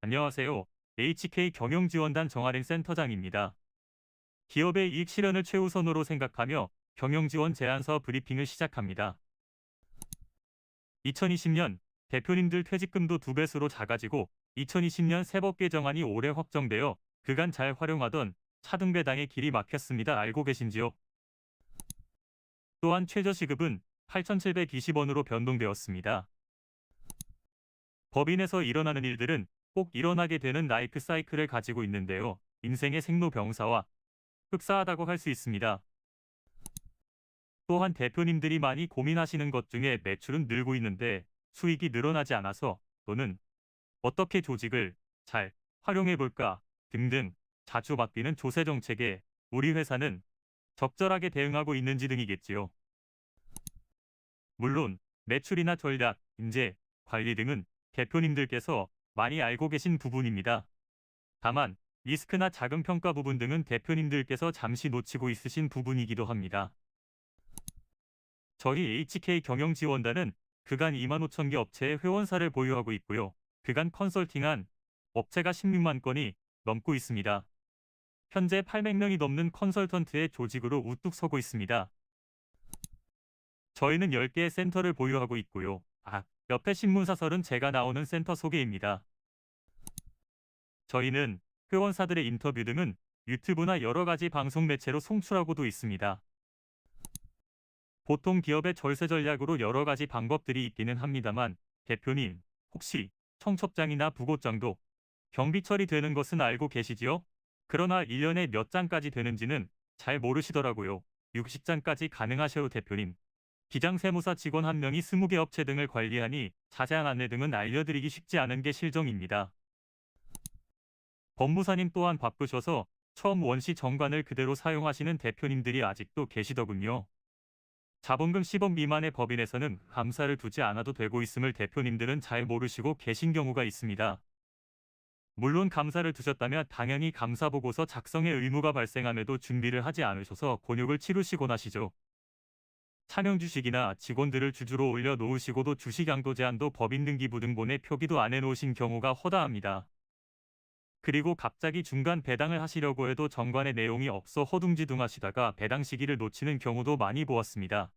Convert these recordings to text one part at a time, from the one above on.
안녕하세요. HK 경영지원단 정아린 센터장입니다. 기업의 이익 실현을 최우선으로 생각하며 경영지원 제안서 브리핑을 시작합니다. 2020년 대표님들 퇴직금도 2배수로 작아지고 2020년 세법 개정안이 올해 확정되어 그간 잘 활용하던 차등배당의 길이 막혔습니다. 알고 계신지요? 또한 최저시급은 8,720원으로 변동되었습니다. 법인에서 일어나는 일들은 꼭 일어나게 되는 라이프 사이클을 가지고 있는데요. 인생의 생로병사와 흡사하다고 할 수 있습니다. 또한 대표님들이 많이 고민하시는 것 중에 매출은 늘고 있는데 수익이 늘어나지 않아서 또는 어떻게 조직을 잘 활용해 볼까 등등 자주 바뀌는 조세 정책에 우리 회사는 적절하게 대응하고 있는지 등이겠지요. 물론 매출이나 전략, 인재, 관리 등은 대표님들께서 많이 알고 계신 부분입니다. 다만 리스크나 자금 평가 부분 등은 대표님들께서 잠시 놓치고 있으신 부분이기도 합니다. 저희 HK 경영지원단은 그간 2만 5천 개 업체의 회원사를 보유하고 있고요. 그간 컨설팅한 업체가 16만 건이 넘고 있습니다. 현재 800명이 넘는 컨설턴트의 조직으로 우뚝 서고 있습니다. 저희는 10개의 센터를 보유하고 있고요. 옆에 신문사설은 제가 나오는 센터 소개입니다. 저희는 회원사들의 인터뷰 등은 유튜브나 여러 가지 방송 매체로 송출하고도 있습니다. 보통 기업의 절세 전략으로 여러 가지 방법들이 있기는 합니다만 대표님, 혹시 청첩장이나 부고장도 경비 처리되는 것은 알고 계시지요? 그러나 1년에 몇 장까지 되는지는 잘 모르시더라고요. 60장까지 가능하셔요 대표님. 기장세무사 직원 1명이 20개 업체 등을 관리하니 자세한 안내 등은 알려드리기 쉽지 않은 게 실정입니다. 법무사님 또한 바쁘셔서 처음 원시 정관을 그대로 사용하시는 대표님들이 아직도 계시더군요. 자본금 10억 미만의 법인에서는 감사를 두지 않아도 되고 있음을 대표님들은 잘 모르시고 계신 경우가 있습니다. 물론 감사를 두셨다면 당연히 감사보고서 작성의 의무가 발생함에도 준비를 하지 않으셔서 곤욕을 치르시곤 하시죠. 차명 주식이나 직원들을 주주로 올려 놓으시고도 주식 양도 제한도 법인 등기부등본에 표기도 안 해놓으신 경우가 허다합니다. 그리고 갑자기 중간 배당을 하시려고 해도 정관의 내용이 없어 허둥지둥하시다가 배당 시기를 놓치는 경우도 많이 보았습니다.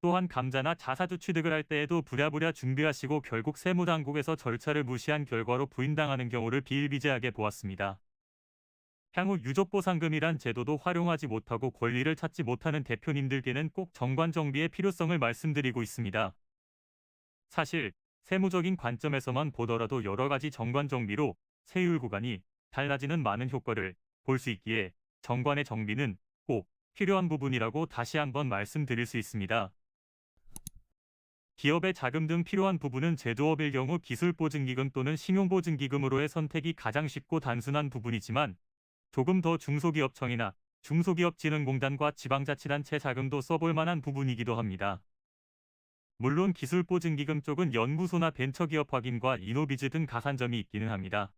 또한 감자나 자사주 취득을 할 때에도 부랴부랴 준비하시고 결국 세무당국에서 절차를 무시한 결과로 부인당하는 경우를 비일비재하게 보았습니다. 향후 유족보상금이란 제도도 활용하지 못하고 권리를 찾지 못하는 대표님들께는 꼭 정관정비의 필요성을 말씀드리고 있습니다. 사실 세무적인 관점에서만 보더라도 여러 가지 정관정비로 세율 구간이 달라지는 많은 효과를 볼 수 있기에 정관의 정비는 꼭 필요한 부분이라고 다시 한번 말씀드릴 수 있습니다. 기업의 자금 등 필요한 부분은 제조업일 경우 기술보증기금 또는 신용보증기금으로의 선택이 가장 쉽고 단순한 부분이지만 조금 더 중소기업청이나 중소기업진흥공단과 지방자치단체 자금도 써볼 만한 부분이기도 합니다. 물론 기술보증기금 쪽은 연구소나 벤처기업 확인과 이노비즈 등 가산점이 있기는 합니다.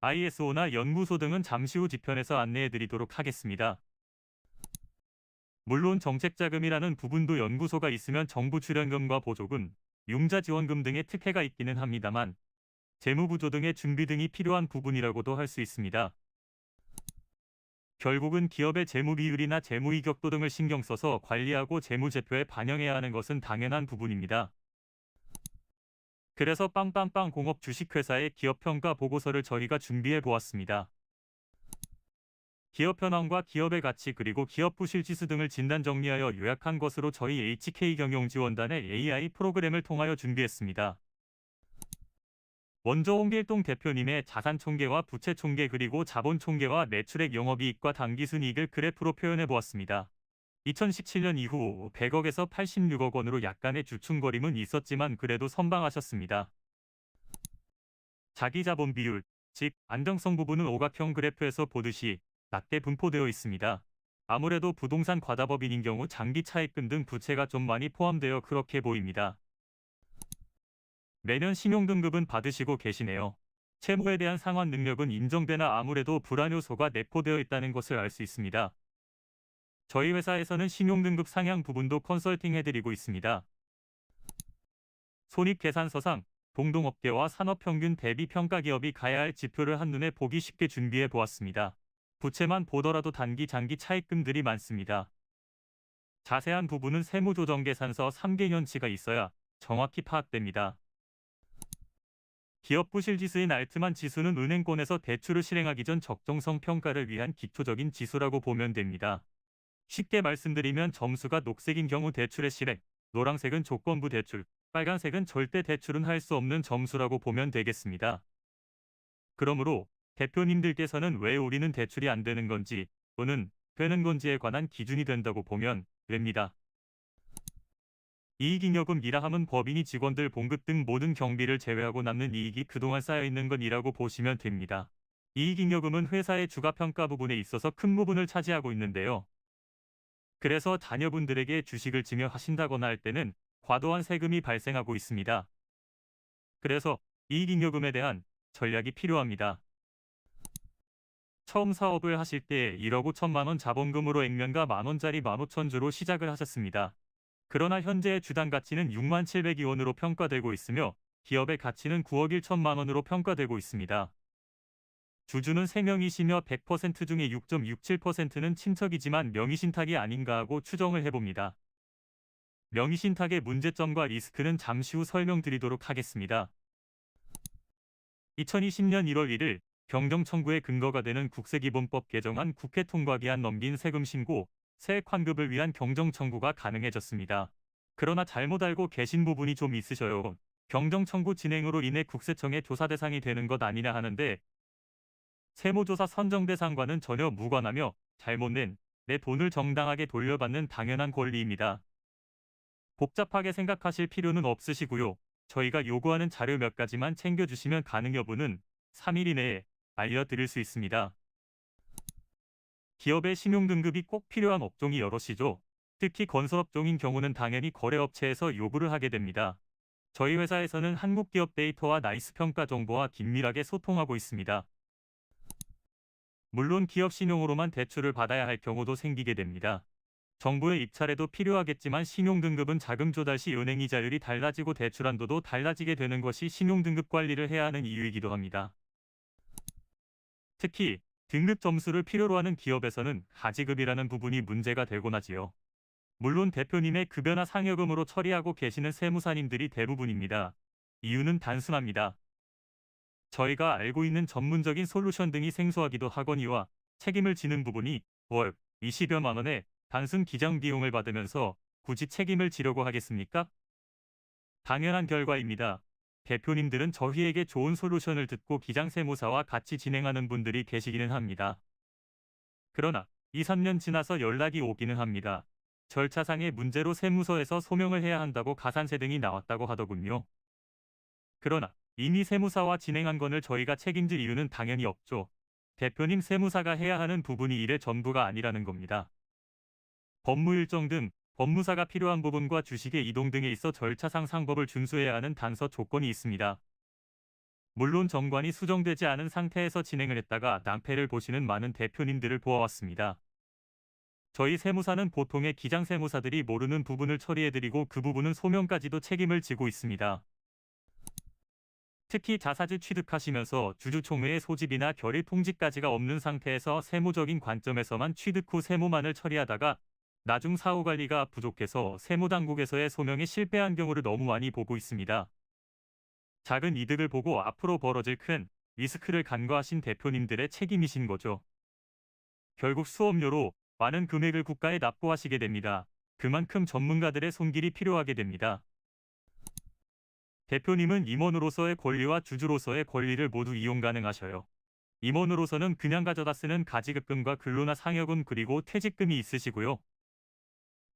ISO나 연구소 등은 잠시 후 지편에서 안내해드리도록 하겠습니다. 물론 정책자금이라는 부분도 연구소가 있으면 정부 출연금과 보조금, 융자지원금 등의 특혜가 있기는 합니다만 재무부조 등의 준비 등이 필요한 부분이라고도 할 수 있습니다. 결국은 기업의 재무비율이나 재무이격도 등을 신경 써서 관리하고 재무제표에 반영해야 하는 것은 당연한 부분입니다. 그래서 빵빵빵 공업 주식회사의 기업평가 보고서를 저희가 준비해 보았습니다. 기업 현황과 기업의 가치 그리고 기업 부실지수 등을 진단 정리하여 요약한 것으로 저희 HK경영지원단의 AI 프로그램을 통하여 준비했습니다. 먼저 홍길동 대표님의 자산 총계와 부채 총계 그리고 자본 총계와 매출액 영업이익과 당기순이익을 그래프로 표현해 보았습니다. 2017년 이후 100억에서 86억 원으로 약간의 주춤거림은 있었지만 그래도 선방하셨습니다. 자기자본 비율, 즉 안정성 부분은 오각형 그래프에서 보듯이 낮게 분포되어 있습니다. 아무래도 부동산 과다법인인 경우 장기 차입금 등 부채가 좀 많이 포함되어 그렇게 보입니다. 매년 신용등급은 받으시고 계시네요. 채무에 대한 상환 능력은 인정되나 아무래도 불안 요소가 내포되어 있다는 것을 알 수 있습니다. 저희 회사에서는 신용등급 상향 부분도 컨설팅 해드리고 있습니다. 손익계산서상 동동업계와 산업평균 대비 평가기업이 가야 할 지표를 한눈에 보기 쉽게 준비해 보았습니다. 부채만 보더라도 단기 장기 차익금들이 많습니다. 자세한 부분은 세무조정계산서 3개년치가 있어야 정확히 파악됩니다. 기업부실지수인 알트만 지수는 은행권에서 대출을 실행하기 전 적정성 평가를 위한 기초적인 지수라고 보면 됩니다. 쉽게 말씀드리면 점수가 녹색인 경우 대출의 실행, 노란색은 조건부 대출, 빨간색은 절대 대출은 할 수 없는 점수라고 보면 되겠습니다. 그러므로 대표님들께서는 왜 우리는 대출이 안 되는 건지 또는 되는 건지에 관한 기준이 된다고 보면 됩니다. 이익잉여금이라 함은 법인이 직원들 봉급 등 모든 경비를 제외하고 남는 이익이 그동안 쌓여있는 건이라고 보시면 됩니다. 이익잉여금은 회사의 주가평가 부분에 있어서 큰 부분을 차지하고 있는데요. 그래서 자녀분들에게 주식을 증여하신다거나 할 때는 과도한 세금이 발생하고 있습니다. 그래서 이익잉여금에 대한 전략이 필요합니다. 처음 사업을 하실 때 1억 5천만 원 자본금으로 액면가 만원짜리 15,000주로 시작을 하셨습니다. 그러나 현재의 주당 가치는 6만 700여 원으로 평가되고 있으며 기업의 가치는 9억 1천만 원으로 평가되고 있습니다. 주주는 3명이시며 100% 중에 6.67%는 친척이지만 명의신탁이 아닌가 하고 추정을 해봅니다. 명의신탁의 문제점과 리스크는 잠시 후 설명드리도록 하겠습니다. 2020년 1월 1일 경정청구의 근거가 되는 국세기본법 개정안 국회 통과 기한 넘긴 세금 신고, 세액 환급을 위한 경정청구가 가능해졌습니다. 그러나 잘못 알고 계신 부분이 좀 있으셔요. 경정청구 진행으로 인해 국세청의 조사 대상이 되는 것 아니냐 하는데 세무조사 선정 대상과는 전혀 무관하며 잘못 내 돈을 정당하게 돌려받는 당연한 권리입니다. 복잡하게 생각하실 필요는 없으시고요. 저희가 요구하는 자료 몇 가지만 챙겨주시면 가능 여부는 3일 이내에 알려드릴 수 있습니다. 기업의 신용등급이 꼭 필요한 업종이 여럿이죠. 특히 건설업종인 경우는 당연히 거래업체에서 요구를 하게 됩니다. 저희 회사에서는 한국기업 데이터와 나이스 평가 정보와 긴밀하게 소통하고 있습니다. 물론 기업 신용으로만 대출을 받아야 할 경우도 생기게 됩니다. 정부의 입찰에도 필요하겠지만 신용등급은 자금 조달 시 은행 이자율이 달라지고 대출 한도도 달라지게 되는 것이 신용등급 관리를 해야 하는 이유이기도 합니다. 특히 등급 점수를 필요로 하는 기업에서는 하지급이라는 부분이 문제가 되곤 하지요. 물론 대표님의 급여나 상여금으로 처리하고 계시는 세무사님들이 대부분입니다. 이유는 단순합니다. 저희가 알고 있는 전문적인 솔루션 등이 생소하기도 하거니와 책임을 지는 부분이 월 20여만 원의 단순 기장 비용을 받으면서 굳이 책임을 지려고 하겠습니까? 당연한 결과입니다. 대표님들은 저희에게 좋은 솔루션을 듣고 기장세무사와 같이 진행하는 분들이 계시기는 합니다. 그러나 2, 3년 지나서 연락이 오기는 합니다. 절차상의 문제로 세무서에서 소명을 해야 한다고 가산세 등이 나왔다고 하더군요. 그러나 이미 세무사와 진행한 건을 저희가 책임질 이유는 당연히 없죠. 대표님 세무사가 해야 하는 부분이 일의 전부가 아니라는 겁니다. 법무 일정 등 법무사가 필요한 부분과 주식의 이동 등에 있어 절차상 상법을 준수해야 하는 단서 조건이 있습니다. 물론 정관이 수정되지 않은 상태에서 진행을 했다가 낭패를 보시는 많은 대표님들을 보아왔습니다. 저희 세무사는 보통의 기장세무사들이 모르는 부분을 처리해드리고 그 부분은 소명까지도 책임을 지고 있습니다. 특히 자사주 취득하시면서 주주총회의 소집이나 결의 통지까지가 없는 상태에서 세무적인 관점에서만 취득 후 세무만을 처리하다가 나중 사후관리가 부족해서 세무당국에서의 소명에 실패한 경우를 너무 많이 보고 있습니다. 작은 이득을 보고 앞으로 벌어질 큰 리스크를 간과하신 대표님들의 책임이신 거죠. 결국 수업료로 많은 금액을 국가에 납부하시게 됩니다. 그만큼 전문가들의 손길이 필요하게 됩니다. 대표님은 임원으로서의 권리와 주주로서의 권리를 모두 이용 가능하셔요. 임원으로서는 그냥 가져다 쓰는 가지급금과 근로나 상여금 그리고 퇴직금이 있으시고요.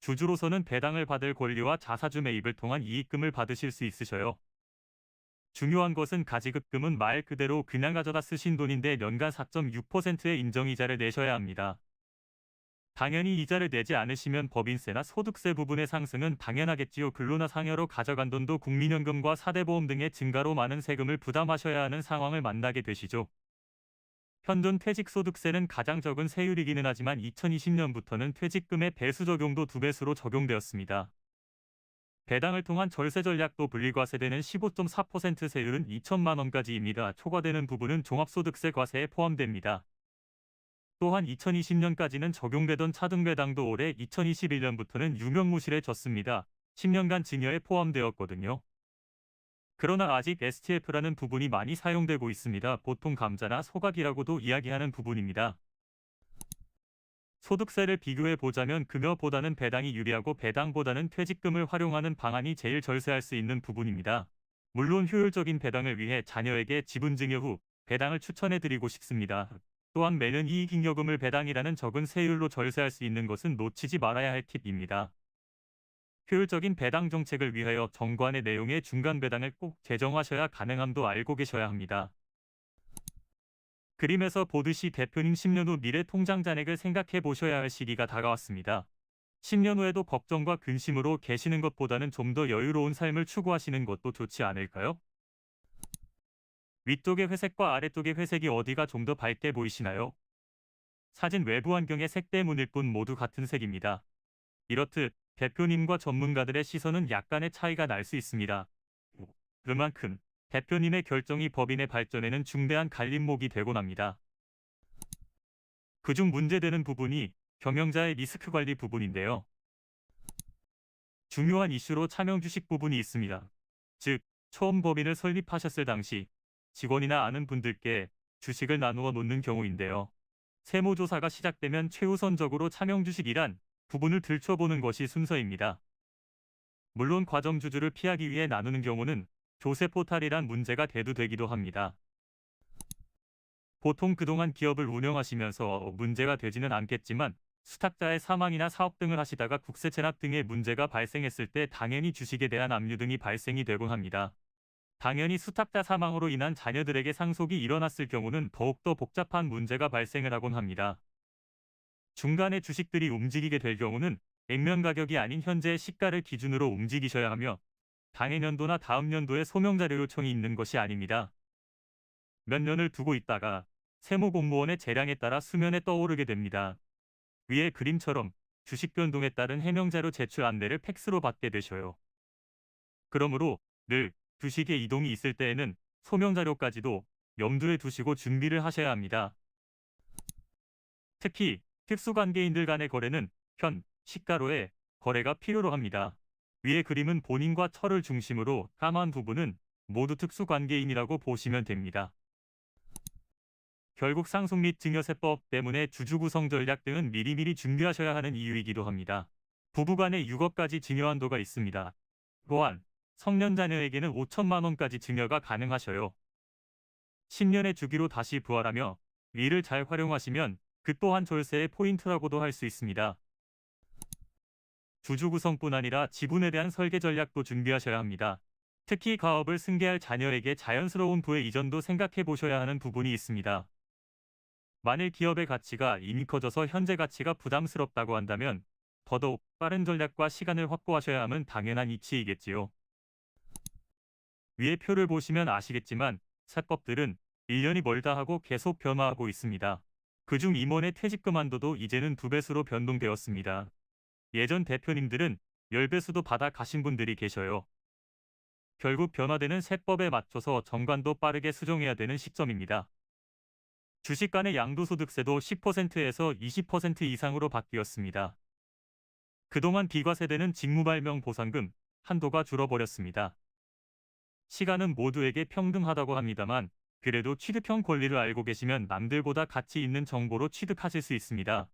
주주로서는 배당을 받을 권리와 자사주 매입을 통한 이익금을 받으실 수 있으셔요. 중요한 것은 가지급금은 말 그대로 그냥 가져다 쓰신 돈인데 연간 4.6%의 인정이자를 내셔야 합니다. 당연히 이자를 내지 않으시면 법인세나 소득세 부분의 상승은 당연하겠지요. 근로나 상여로 가져간 돈도 국민연금과 사대보험 등의 증가로 많은 세금을 부담하셔야 하는 상황을 만나게 되시죠. 현존 퇴직소득세는 가장 적은 세율이기는 하지만 2020년부터는 퇴직금의 배수 적용도 2배수로 적용되었습니다. 배당을 통한 절세 전략도 분리과세되는 15.4% 세율은 2천만 원까지입니다. 초과되는 부분은 종합소득세 과세에 포함됩니다. 또한 2020년까지는 적용되던 차등배당도 올해 2021년부터는 유명무실해졌습니다. 10년간 증여에 포함되었거든요. 그러나 아직 STF라는 부분이 많이 사용되고 있습니다. 보통 감자나 소각이라고도 이야기하는 부분입니다. 소득세를 비교해 보자면 급여보다는 배당이 유리하고 배당보다는 퇴직금을 활용하는 방안이 제일 절세할 수 있는 부분입니다. 물론 효율적인 배당을 위해 자녀에게 지분 증여 후 배당을 추천해 드리고 싶습니다. 또한 매년 이익잉여금을 배당이라는 적은 세율로 절세할 수 있는 것은 놓치지 말아야 할 팁입니다. 효율적인 배당 정책을 위하여 정관의 내용의 중간 배당을 꼭 제정하셔야 가능함도 알고 계셔야 합니다. 그림에서 보듯이 대표님 10년 후 미래 통장 잔액을 생각해 보셔야 할 시기가 다가왔습니다. 10년 후에도 걱정과 근심으로 계시는 것보다는 좀 더 여유로운 삶을 추구하시는 것도 좋지 않을까요? 위쪽의 회색과 아래쪽의 회색이 어디가 좀 더 밝게 보이시나요? 사진 외부 환경의 색 때문일 뿐 모두 같은 색입니다. 이렇듯 대표님과 전문가들의 시선은 약간의 차이가 날 수 있습니다. 그만큼 대표님의 결정이 법인의 발전에는 중대한 갈림목이 되곤 합니다. 그중 문제되는 부분이 경영자의 리스크 관리 부분인데요. 중요한 이슈로 차명 주식 부분이 있습니다. 즉, 처음 법인을 설립하셨을 당시 직원이나 아는 분들께 주식을 나누어 놓는 경우인데요. 세무조사가 시작되면 최우선적으로 차명 주식이란 부분을 들춰보는 것이 순서입니다. 물론 과점주주를 피하기 위해 나누는 경우는 조세 포탈이란 문제가 대두되기도 합니다. 보통 그동안 기업을 운영하시면서 문제가 되지는 않겠지만 수탁자의 사망이나 사업 등을 하시다가 국세 체납 등의 문제가 발생했을 때 당연히 주식에 대한 압류 등이 발생이 되곤 합니다. 당연히 수탁자 사망으로 인한 자녀들에게 상속이 일어났을 경우는 더욱더 복잡한 문제가 발생을 하곤 합니다. 중간에 주식들이 움직이게 될 경우는 액면 가격이 아닌 현재의 시가를 기준으로 움직이셔야 하며 당해년도나 다음 연도에 소명자료 요청이 있는 것이 아닙니다. 몇 년을 두고 있다가 세무공무원의 재량에 따라 수면에 떠오르게 됩니다. 위의 그림처럼 주식 변동에 따른 해명자료 제출 안내를 팩스로 받게 되셔요. 그러므로 늘 주식의 이동이 있을 때에는 소명자료까지도 염두에 두시고 준비를 하셔야 합니다. 특히 특수관계인들 간의 거래는 현, 시가로의 거래가 필요로 합니다. 위의 그림은 본인과 철을 중심으로 까만 부분은 모두 특수관계인이라고 보시면 됩니다. 결국 상속 및 증여세법 때문에 주주구성 전략 등은 미리미리 준비하셔야 하는 이유이기도 합니다. 부부간에 6억까지 증여 한도가 있습니다. 또한 성년 자녀에게는 5천만 원까지 증여가 가능하셔요. 10년의 주기로 다시 부활하며 위를 잘 활용하시면 그 또한 절세의 포인트라고도 할 수 있습니다. 주주 구성뿐 아니라 지분에 대한 설계 전략도 준비하셔야 합니다. 특히 가업을 승계할 자녀에게 자연스러운 부의 이전도 생각해 보셔야 하는 부분이 있습니다. 만일 기업의 가치가 이미 커져서 현재 가치가 부담스럽다고 한다면 더더욱 빠른 전략과 시간을 확보하셔야 함은 당연한 이치이겠지요. 위의 표를 보시면 아시겠지만 세법들은 1년이 멀다 하고 계속 변화하고 있습니다. 그중 임원의 퇴직금 한도도 이제는 2배수로 변동되었습니다. 예전 대표님들은 10배수도 받아 가신 분들이 계셔요. 결국 변화되는 세법에 맞춰서 정관도 빠르게 수정해야 되는 시점입니다. 주식 간의 양도소득세도 10%에서 20% 이상으로 바뀌었습니다. 그동안 비과세되는 직무발명 보상금 한도가 줄어버렸습니다. 시간은 모두에게 평등하다고 합니다만 그래도 취득형 권리를 알고 계시면 남들보다 가치 있는 정보로 취득하실 수 있습니다.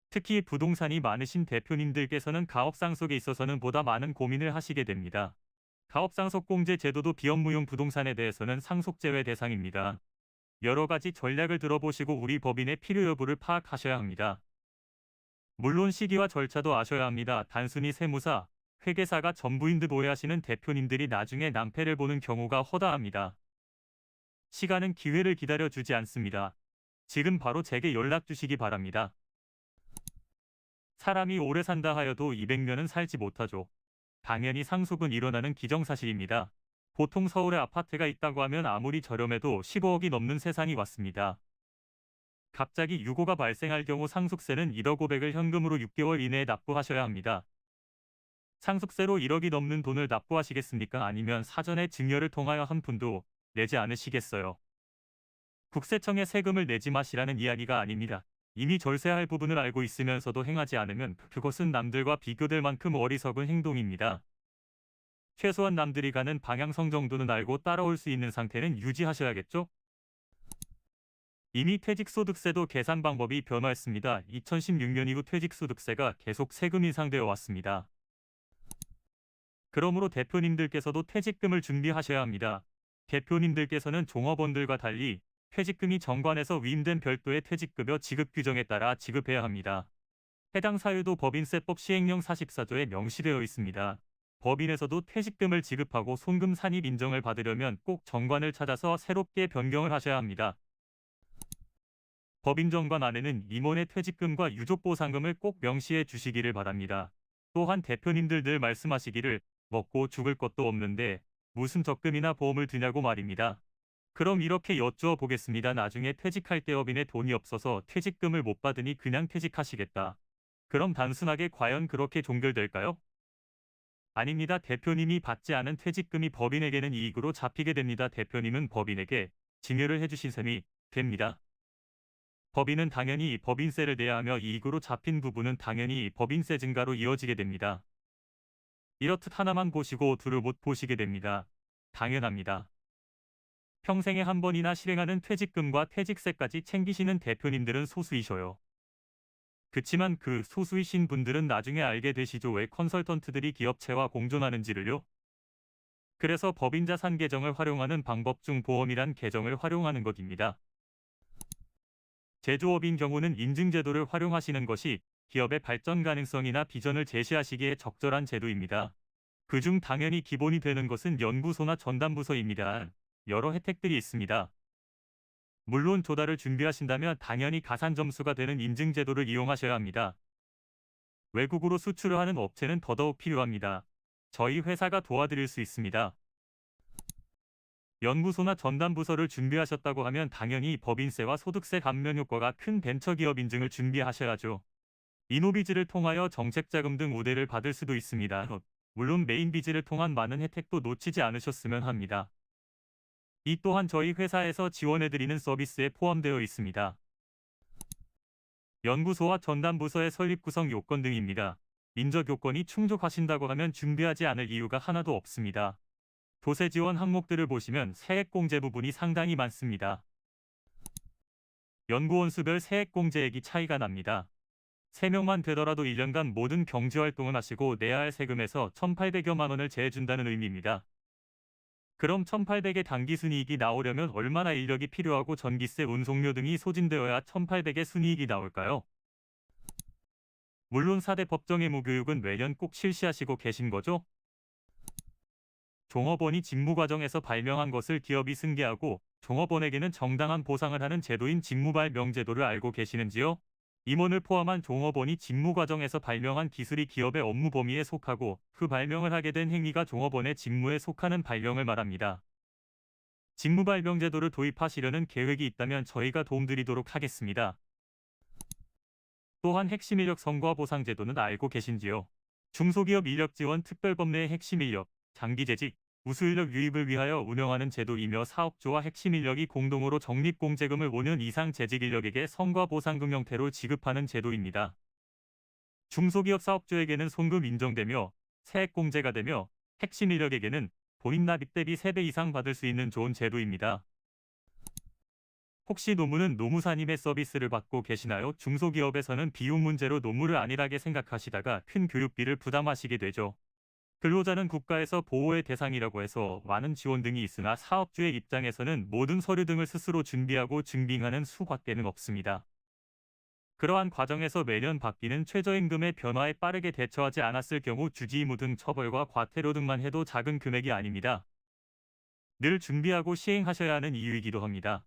특히 부동산이 많으신 대표님들께서는 가업상속에 있어서는 보다 많은 고민을 하시게 됩니다. 가업상속공제 제도도 비업무용 부동산에 대해서는 상속제외 대상입니다. 여러 가지 전략을 들어보시고 우리 법인의 필요 여부를 파악하셔야 합니다. 물론 시기와 절차도 아셔야 합니다. 단순히 세무사, 회계사가 전부인 듯 오해하시는 대표님들이 나중에 낭패를 보는 경우가 허다합니다. 시간은 기회를 기다려주지 않습니다. 지금 바로 제게 연락 주시기 바랍니다. 사람이 오래 산다 하여도 200년은 살지 못하죠. 당연히 상속은 일어나는 기정사실입니다. 보통 서울에 아파트가 있다고 하면 아무리 저렴해도 15억이 넘는 세상이 왔습니다. 갑자기 유고가 발생할 경우 상속세는 1억 500을 현금으로 6개월 이내에 납부하셔야 합니다. 상속세로 1억이 넘는 돈을 납부하시겠습니까? 아니면 사전에 증여를 통하여 한 푼도 내지 않으시겠어요? 국세청에 세금을 내지 마시라는 이야기가 아닙니다. 이미 절세할 부분을 알고 있으면서도 행하지 않으면 그것은 남들과 비교될 만큼 어리석은 행동입니다. 최소한 남들이 가는 방향성 정도는 알고 따라올 수 있는 상태는 유지하셔야겠죠? 이미 퇴직소득세도 계산 방법이 변화했습니다. 2016년 이후 퇴직소득세가 계속 세금 인상되어 왔습니다. 그러므로 대표님들께서도 퇴직금을 준비하셔야 합니다. 대표님들께서는 종업원들과 달리 퇴직금이 정관에서 위임된 별도의 퇴직급여 지급 규정에 따라 지급해야 합니다. 해당 사유도 법인세법 시행령 44조에 명시되어 있습니다. 법인에서도 퇴직금을 지급하고 손금 산입 인정을 받으려면 꼭 정관을 찾아서 새롭게 변경을 하셔야 합니다. 법인정관 안에는 임원의 퇴직금과 유족보상금을 꼭 명시해 주시기를 바랍니다. 또한 대표님들 늘 말씀하시기를 먹고 죽을 것도 없는데 무슨 적금이나 보험을 드냐고 말입니다. 그럼 이렇게 여쭈어 보겠습니다. 나중에 퇴직할 때 법인에 돈이 없어서 퇴직금을 못 받으니 그냥 퇴직하시겠다. 그럼 단순하게 과연 그렇게 종결될까요? 아닙니다. 대표님이 받지 않은 퇴직금이 법인에게는 이익으로 잡히게 됩니다. 대표님은 법인에게 증여를 해주신 셈이 됩니다. 법인은 당연히 법인세를 내야 하며 이익으로 잡힌 부분은 당연히 법인세 증가로 이어지게 됩니다. 이렇듯 하나만 보시고 둘을 못 보시게 됩니다. 당연합니다. 평생에 한 번이나 실행하는 퇴직금과 퇴직세까지 챙기시는 대표님들은 소수이셔요. 그치만 그 소수이신 분들은 나중에 알게 되시죠. 왜 컨설턴트들이 기업체와 공존하는지를요. 그래서 법인자산 계정을 활용하는 방법 중 보험이란 계정을 활용하는 것입니다. 제조업인 경우는 인증제도를 활용하시는 것이 기업의 발전 가능성이나 비전을 제시하시기에 적절한 제도입니다. 그중 당연히 기본이 되는 것은 연구소나 전담부서입니다. 여러 혜택들이 있습니다. 물론 조달을 준비하신다면 당연히 가산점수가 되는 인증제도를 이용하셔야 합니다. 외국으로 수출을 하는 업체는 더더욱 필요합니다. 저희 회사가 도와드릴 수 있습니다. 연구소나 전담부서를 준비하셨다고 하면 당연히 법인세와 소득세 감면 효과가 큰 벤처기업 인증을 준비하셔야죠. 이노비즈를 통하여 정책자금 등 우대를 받을 수도 있습니다. 물론 메인비즈를 통한 많은 혜택도 놓치지 않으셨으면 합니다. 이 또한 저희 회사에서 지원해드리는 서비스에 포함되어 있습니다. 연구소와 전담부서의 설립 구성 요건 등입니다. 인적 요건이 충족하신다고 하면 준비하지 않을 이유가 하나도 없습니다. 도세 지원 항목들을 보시면 세액공제 부분이 상당히 많습니다. 연구원 수별 세액공제액이 차이가 납니다. 3명만 되더라도 1년간 모든 경제활동을 하시고 내야 할 세금에서 1,800여만 원을 제해준다는 의미입니다. 그럼 1,800의 당기순이익이 나오려면 얼마나 인력이 필요하고 전기세, 운송료 등이 소진되어야 1,800의 순이익이 나올까요? 물론 4대 법정의무 교육은 매년 꼭 실시하시고 계신 거죠? 종업원이 직무과정에서 발명한 것을 기업이 승계하고 종업원에게는 정당한 보상을 하는 제도인 직무발명제도를 알고 계시는지요? 임원을 포함한 종업원이 직무과정에서 발명한 기술이 기업의 업무 범위에 속하고 그 발명을 하게 된 행위가 종업원의 직무에 속하는 발명을 말합니다. 직무발명제도를 도입하시려는 계획이 있다면 저희가 도움드리도록 하겠습니다. 또한 핵심인력 성과보상제도는 알고 계신지요? 중소기업 인력지원 특별법 내의 핵심인력, 장기재직, 우수인력 유입을 위하여 운영하는 제도이며 사업주와 핵심인력이 공동으로 적립공제금을 5년 이상 재직인력에게 성과보상금 형태로 지급하는 제도입니다. 중소기업 사업주에게는 손금 인정되며 세액공제가 되며 핵심인력에게는 본인 납입 대비 3배 이상 받을 수 있는 좋은 제도입니다. 혹시 노무는 노무사님의 서비스를 받고 계시나요? 중소기업에서는 비용 문제로 노무를 안일하게 생각하시다가 큰 교육비를 부담하시게 되죠. 근로자는 국가에서 보호의 대상이라고 해서 많은 지원 등이 있으나 사업주의 입장에서는 모든 서류 등을 스스로 준비하고 증빙하는 수밖에는 없습니다. 그러한 과정에서 매년 바뀌는 최저임금의 변화에 빠르게 대처하지 않았을 경우 주지의무 등 처벌과 과태료 등만 해도 작은 금액이 아닙니다. 늘 준비하고 시행하셔야 하는 이유이기도 합니다.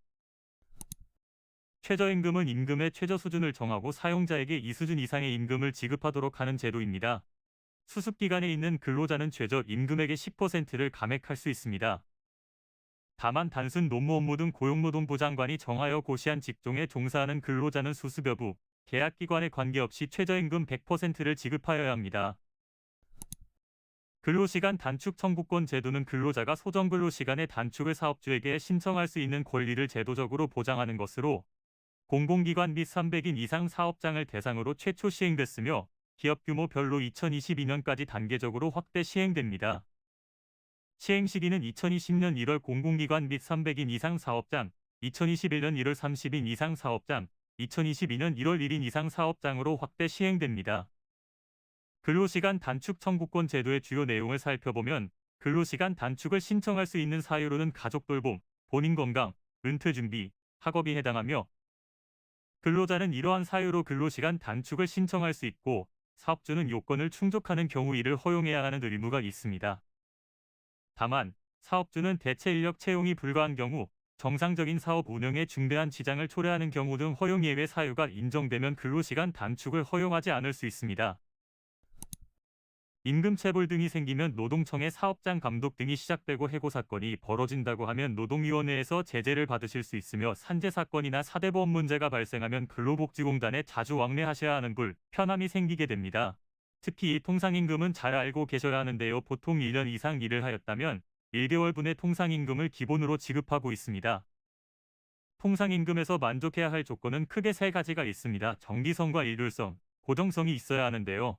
최저임금은 임금의 최저 수준을 정하고 사용자에게 이 수준 이상의 임금을 지급하도록 하는 제도입니다. 수습기간에 있는 근로자는 최저 임금액의 10%를 감액할 수 있습니다. 다만 단순 노무 업무 등 고용노동부 장관이 정하여 고시한 직종에 종사하는 근로자는 수습 여부, 계약기관에 관계없이 최저임금 100%를 지급하여야 합니다. 근로시간 단축 청구권 제도는 근로자가 소정근로시간의 단축을 사업주에게 신청할 수 있는 권리를 제도적으로 보장하는 것으로 공공기관 및 300인 이상 사업장을 대상으로 최초 시행됐으며 기업 규모별로 2022년까지 단계적으로 확대 시행됩니다. 시행 시기는 2020년 1월 공공기관 및 300인 이상 사업장, 2021년 1월 30인 이상 사업장, 2022년 1월 1인 이상 사업장으로 확대 시행됩니다. 근로시간 단축 청구권 제도의 주요 내용을 살펴보면 근로시간 단축을 신청할 수 있는 사유로는 가족 돌봄, 본인 건강, 은퇴 준비, 학업이 해당하며 근로자는 이러한 사유로 근로시간 단축을 신청할 수 있고 사업주는 요건을 충족하는 경우 이를 허용해야 하는 의무가 있습니다. 다만 사업주는 대체 인력 채용이 불가한 경우, 정상적인 사업 운영에 중대한 지장을 초래하는 경우 등 허용 예외 사유가 인정되면 근로시간 단축을 허용하지 않을 수 있습니다. 임금체불 등이 생기면 노동청의 사업장 감독 등이 시작되고 해고 사건이 벌어진다고 하면 노동위원회에서 제재를 받으실 수 있으며 산재 사건이나 사대보험 문제가 발생하면 근로복지공단에 자주 왕래하셔야 하는 불편함이 생기게 됩니다. 특히 이 통상임금은 잘 알고 계셔야 하는데요. 보통 1년 이상 일을 하였다면 1개월분의 통상임금을 기본으로 지급하고 있습니다. 통상임금에서 만족해야 할 조건은 크게 세 가지가 있습니다. 정기성과 일률성, 고정성이 있어야 하는데요.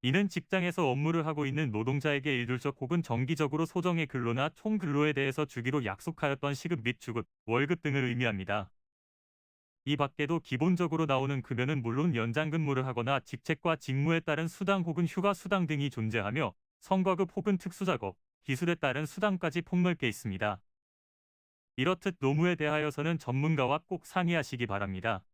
이는 직장에서 업무를 하고 있는 노동자에게 일률적 혹은 정기적으로 소정의 근로나 총근로에 대해서 주기로 약속하였던 시급 및 주급, 월급 등을 의미합니다. 이 밖에도 기본적으로 나오는 급여는 물론 연장근무를 하거나 직책과 직무에 따른 수당 혹은 휴가 수당 등이 존재하며 성과급 혹은 특수작업, 기술에 따른 수당까지 폭넓게 있습니다. 이렇듯 노무에 대하여서는 전문가와 꼭 상의하시기 바랍니다.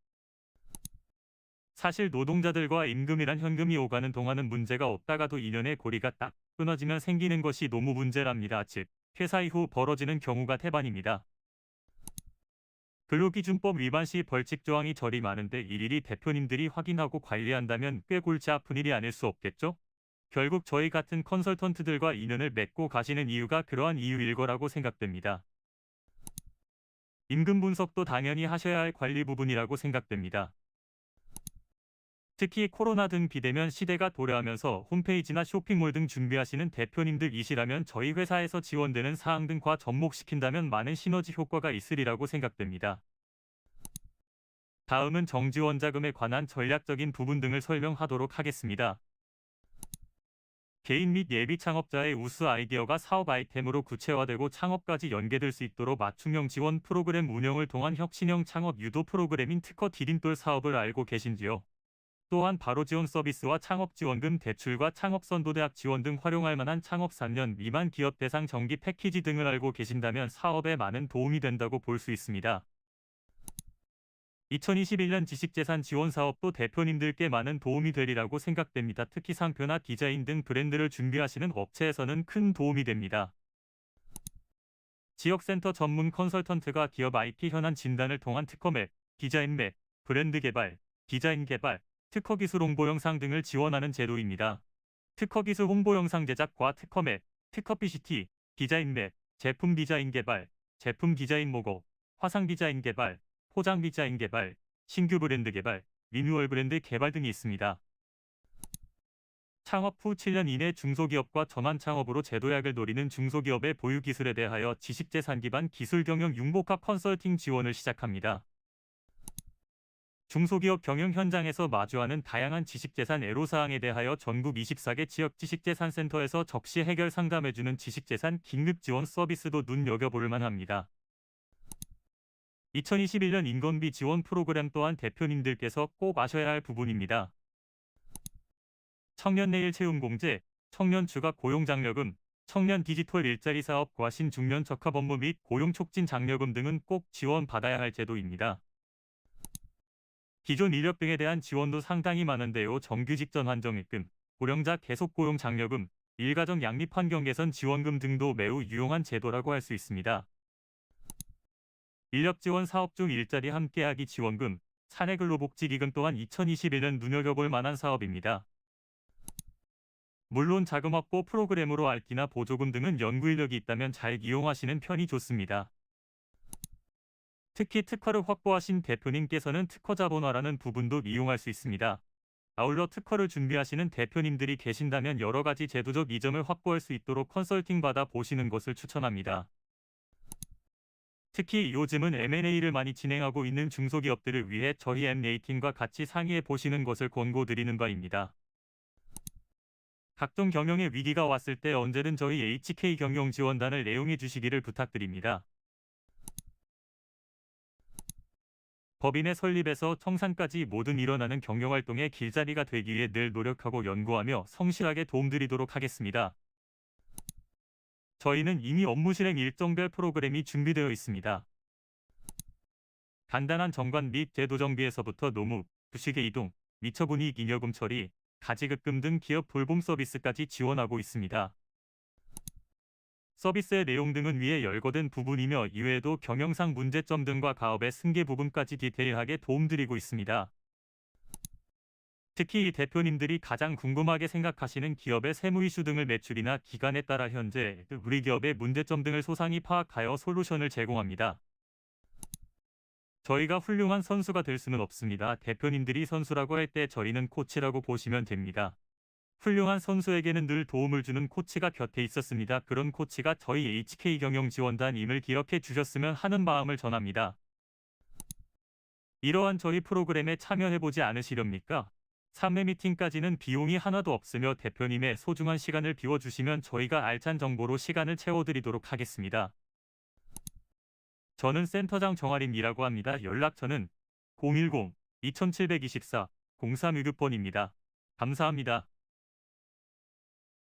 사실 노동자들과 임금이란 현금이 오가는 동안은 문제가 없다가도 인연의 고리가 딱 끊어지면 생기는 것이 노무 문제랍니다. 즉, 퇴사 이후 벌어지는 경우가 태반입니다. 근로기준법 위반 시 벌칙 조항이 저리 많은데 일일이 대표님들이 확인하고 관리한다면 꽤 골치 아픈 일이 아닐 수 없겠죠? 결국 저희 같은 컨설턴트들과 인연을 맺고 가시는 이유가 그러한 이유일 거라고 생각됩니다. 임금 분석도 당연히 하셔야 할 관리 부분이라고 생각됩니다. 특히 코로나 등 비대면 시대가 도래하면서 홈페이지나 쇼핑몰 등 준비하시는 대표님들이시라면 저희 회사에서 지원되는 사항 등과 접목시킨다면 많은 시너지 효과가 있으리라고 생각됩니다. 다음은 정지원자금에 관한 전략적인 부분 등을 설명하도록 하겠습니다. 개인 및 예비 창업자의 우수 아이디어가 사업 아이템으로 구체화되고 창업까지 연계될 수 있도록 맞춤형 지원 프로그램 운영을 통한 혁신형 창업 유도 프로그램인 특허 디딤돌 사업을 알고 계신지요? 또한 바로 지원 서비스와 창업지원금 대출과 창업선도대학 지원 등 활용할 만한 창업 3년 미만 기업 대상 정기 패키지 등을 알고 계신다면 사업에 많은 도움이 된다고 볼 수 있습니다. 2021년 지식재산 지원 사업도 대표님들께 많은 도움이 되리라고 생각됩니다. 특히 상표나 디자인 등 브랜드를 준비하시는 업체에서는 큰 도움이 됩니다. 지역센터 전문 컨설턴트가 기업 IP 현안 진단을 통한 특허맵, 디자인맵, 브랜드 개발, 디자인 개발, 특허기술 홍보 영상 등을 지원하는 제도입니다. 특허기술 홍보 영상 제작과 특허맵, 특허 PCT, 디자인맵, 제품 디자인 개발, 제품 디자인 모고, 화상 디자인 개발, 포장 디자인 개발, 신규 브랜드 개발, 리뉴얼 브랜드 개발 등이 있습니다. 창업 후 7년 이내 중소기업과 전환 창업으로 제도약을 노리는 중소기업의 보유 기술에 대하여 지식재산 기반 기술경영 융복합 컨설팅 지원을 시작합니다. 중소기업 경영 현장에서 마주하는 다양한 지식재산 애로사항에 대하여 전국 24개 지역 지식재산센터에서 적시 해결 상담해주는 지식재산 긴급지원 서비스도 눈여겨볼 만합니다. 2021년 인건비 지원 프로그램 또한 대표님들께서 꼭 아셔야 할 부분입니다. 청년 내일 채움 공제, 청년 추가 고용 장려금, 청년 디지털 일자리 사업과 신중년 적합 업무 및 고용 촉진 장려금 등은 꼭 지원받아야 할 제도입니다. 기존 인력 등에 대한 지원도 상당히 많은데요. 정규직 전환정액금, 고령자 계속고용 장려금, 일가정 양립 환경 개선 지원금 등도 매우 유용한 제도라고 할 수 있습니다. 인력 지원 사업 중 일자리 함께하기 지원금, 사내근로복지기금 또한 2021년 눈여겨볼 만한 사업입니다. 물론 자금 확보 프로그램으로 알기나 보조금 등은 연구 인력이 있다면 잘 이용하시는 편이 좋습니다. 특히 특허를 확보하신 대표님께서는 특허 자본화라는 부분도 이용할 수 있습니다. 아울러 특허를 준비하시는 대표님들이 계신다면 여러 가지 제도적 이점을 확보할 수 있도록 컨설팅 받아 보시는 것을 추천합니다. 특히 요즘은 M&A를 많이 진행하고 있는 중소기업들을 위해 저희 M&A팀과 같이 상의해 보시는 것을 권고드리는 바입니다. 각종 경영의 위기가 왔을 때 언제든 저희 HK 경영지원단을 애용해 주시기를 부탁드립니다. 법인의 설립에서 청산까지 모든 일어나는 경영활동의 길자리가 되기 위해 늘 노력하고 연구하며 성실하게 도움드리도록 하겠습니다. 저희는 이미 업무 실행 일정별 프로그램이 준비되어 있습니다. 간단한 정관 및 제도 정비에서부터 노무, 부식의 이동, 미처분이익 잉여금 처리, 가지급금 등 기업 돌봄 서비스까지 지원하고 있습니다. 서비스의 내용 등은 위에 열거된 부분이며 이외에도 경영상 문제점 등과 가업의 승계 부분까지 디테일하게 도움드리고 있습니다. 특히 이 대표님들이 가장 궁금하게 생각하시는 기업의 세무 이슈 등을 매출이나 기간에 따라 현재 우리 기업의 문제점 등을 소상히 파악하여 솔루션을 제공합니다. 저희가 훌륭한 선수가 될 수는 없습니다. 대표님들이 선수라고 할 때 저희는 코치라고 보시면 됩니다. 훌륭한 선수에게는 늘 도움을 주는 코치가 곁에 있었습니다. 그런 코치가 저희 HK 경영지원단임을 기억해 주셨으면 하는 마음을 전합니다. 이러한 저희 프로그램에 참여해보지 않으시렵니까? 3회 미팅까지는 비용이 하나도 없으며 대표님의 소중한 시간을 비워주시면 저희가 알찬 정보로 시간을 채워드리도록 하겠습니다. 저는 센터장 정아림이라고 합니다. 연락처는 010-2724-0366번입니다. 감사합니다.